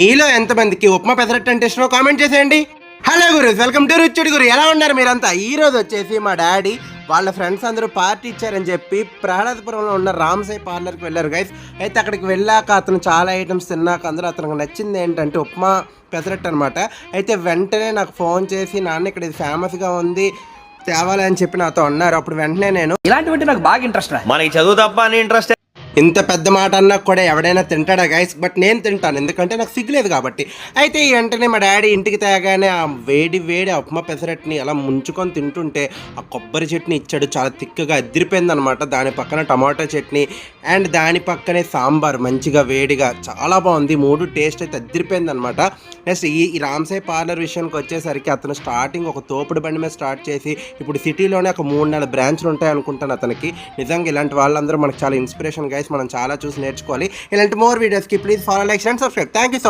మీలో ఎంతమందికి ఉప్మా పెసరట్టు అంటే ఇష్టమో కామెంట్ చేసేయండి. హలో గురు, వెల్కమ్ టు రుచుడి గురు. ఎలా ఉన్నారు మీరంతా? ఈ రోజు వచ్చేసి మా డాడీ వాళ్ళ ఫ్రెండ్స్ అందరూ పార్టీ ఇచ్చారని చెప్పి ప్రహ్లాదపురంలో ఉన్న రామ్సాయి పార్లర్కి వెళ్ళారు గైస్. అయితే అక్కడికి వెళ్ళాక అతను చాలా ఐటమ్స్ తిన్నాక అందరూ అతనికి నచ్చింది ఏంటంటే ఉప్మా పెసరట్టు అనమాట. అయితే వెంటనే నాకు ఫోన్ చేసి నాన్న ఇక్కడ ఇది ఫేమస్గా ఉంది తేవాలి అని చెప్పి నాతో అన్నారు. అప్పుడు వెంటనే నేను ఇలాంటివంటే నాకు బాగా ఇంట్రెస్ట్. మనకి చదువు తప్ప అని ఇంట్రెస్ట్. ఇంత పెద్ద మాట అన్నా కూడా ఎవడైనా తింటాడా గైస్? బట్ నేను తింటాను, ఎందుకంటే నాకు సిగ్గులేదు కాబట్టి. అయితే ఈ వెంటనే మా డాడీ ఇంటికి తేగానే ఆ వేడి వేడి ఉప్మా పెసరట్టుని అలా ముంచుకొని తింటుంటే ఆ కొబ్బరి చట్నీ ఇచ్చాడు, చాలా తిక్కగా అదిరిపోయింది అనమాట. దాని పక్కన టమాటో చట్నీ అండ్ దాని పక్కనే సాంబార్ మంచిగా వేడిగా చాలా బాగుంది. మూడు టేస్ట్ అయితే అదిరిపోయింది అనమాట. నెక్స్ట్ ఈ రామ్సాయి పార్లర్ విషయానికి వచ్చేసరికి అతను స్టార్టింగ్ ఒక తోపుడు బండి మీద స్టార్ట్ చేసి ఇప్పుడు సిటీలోనే ఒక 3-4 బ్రాంచ్లు ఉంటాయి అనుకుంటాను అతనికి. నిజంగా ఇలాంటి వాళ్ళందరూ మనకు చాలా ఇన్స్పిరేషన్ గైస్. మనం చాలా చూసి నేర్చుకోవాలి. ఇలాంటి మోర్ వీడియోస్కి please follow, like and subscribe. Thank you so